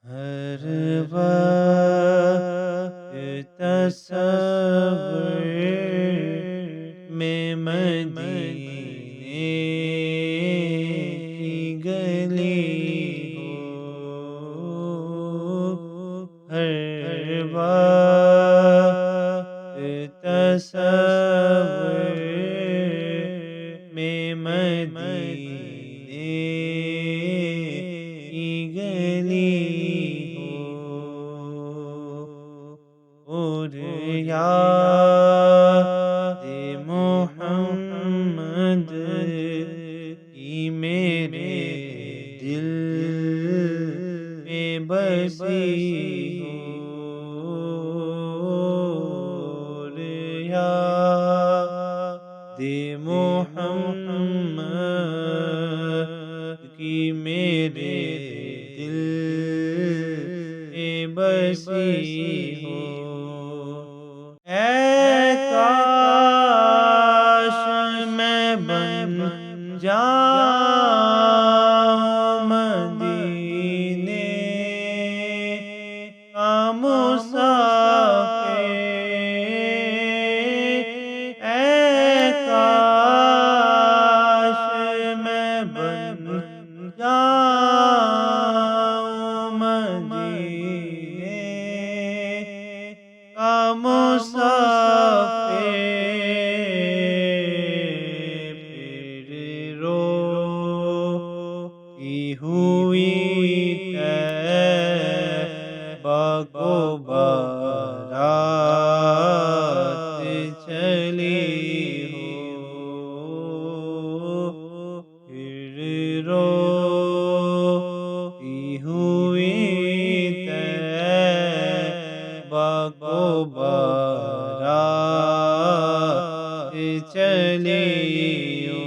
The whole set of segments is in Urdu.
ہر وقت تصور میں مدینے کی گلی ہو، ہر وقت تصور میں مدینے کی گلی ہو، اور یاد محمد کی میرے دل میں بسی ہو، اور یاد محمد کی میرے دل میں بسی ہو۔ اے کاش میں بن جاؤں مدینے کا مسافر، اے کاش میں بن جاؤں مدینے کا مسافر، پھر روتی ہوئی طیبہ کو بارات چلی ہو، پھر روتی ہوئی طیبہ کو بارات چلی ہو،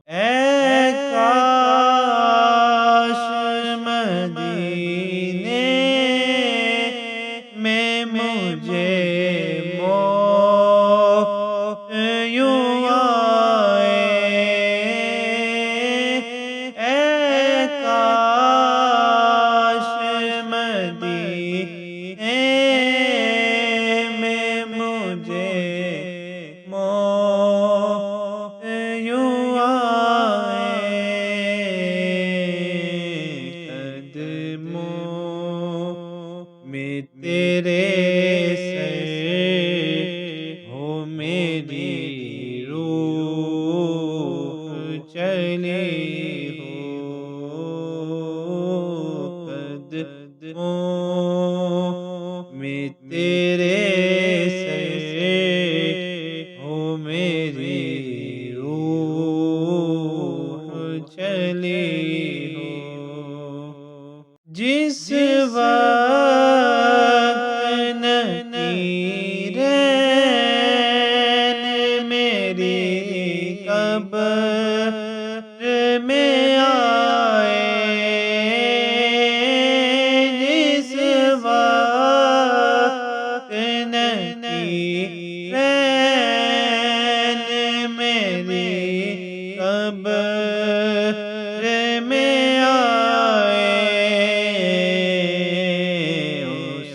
اے کاش مدینے میں مجھے موت یوں آئے، اے کاش مدینے میں مجھے موت یوں آئے، قدموں میں تیرے سر ہو میری روح چلی ہو، قدموں میں تیرے سر ہو میری روح چلی ہو، جس وقت نکیرین میری قبر میں آئے، جس وقت نکیرین میری قبر میں آئے، اس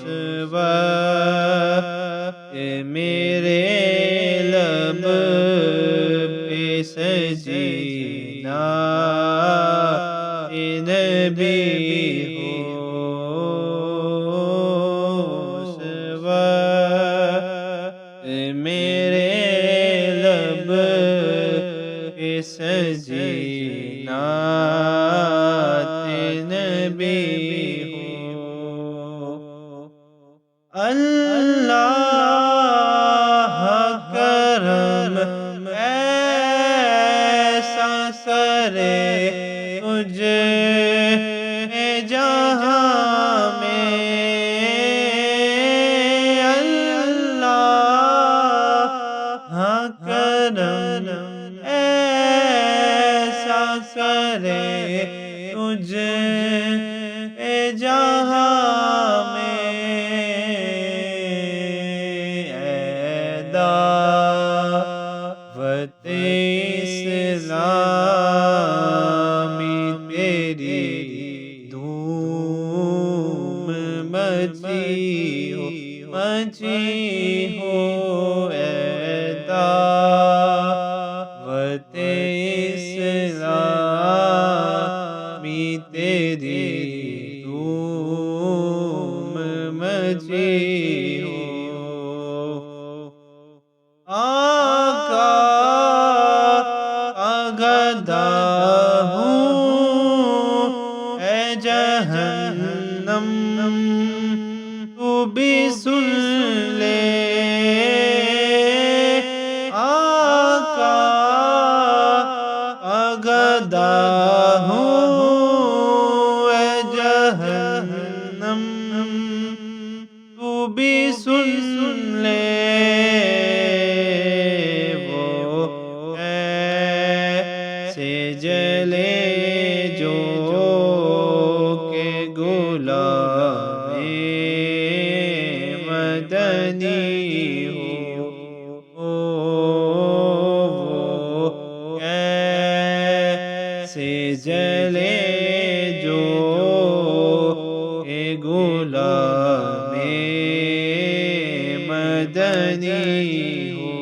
وقت میرے لب پہ سجدہ نبی ہو، اس وقت میرے لب پہ سجدہ نبی ہو، اللہ کرم ایسا کرے تجھ جہاں میں، اللہ کرم ایسا کرے تجھ جہاں میں، اے دعوت اسلامی تیری دھوم مچی ہو اے دعوت اسلامی تیری دھوم مچی ہو آقا آگدہ ہوں اے جہنم تو بھی سن لے آقا آگدہ ہوں اے جہنم تو بھی سن لے جلے جو کہ غلام مدنی ہو وہ کیسے جلے جو کہ غلام مدنی ہو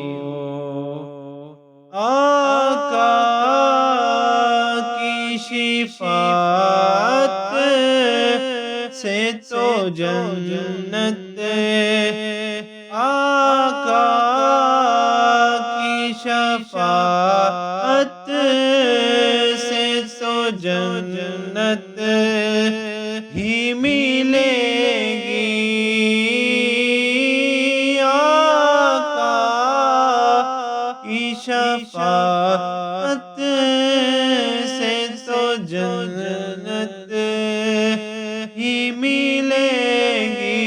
آقا شفاعت سے تو جنت آقا کی شفاعت سے تو جنت ہی ملے گی آقا کی شفاعت جنت ہی ملے گی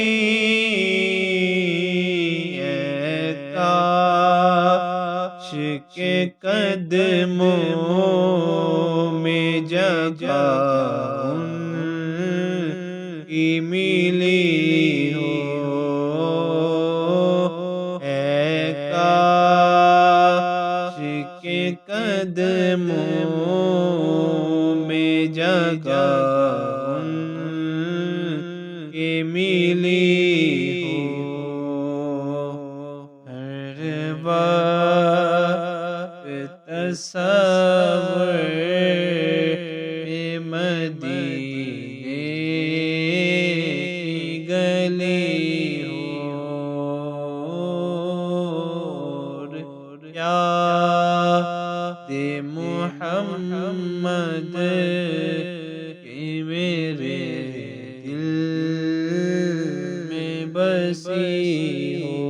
اے کاش کے قدموں میں جگہ ان کی ملی ہو اے کاش کے قدموں جگہ ان کی ملی ہو ہر وقت تصور میں مدینے کی گلی ہو یاد محمد کہ میرے دل میں بسی ہو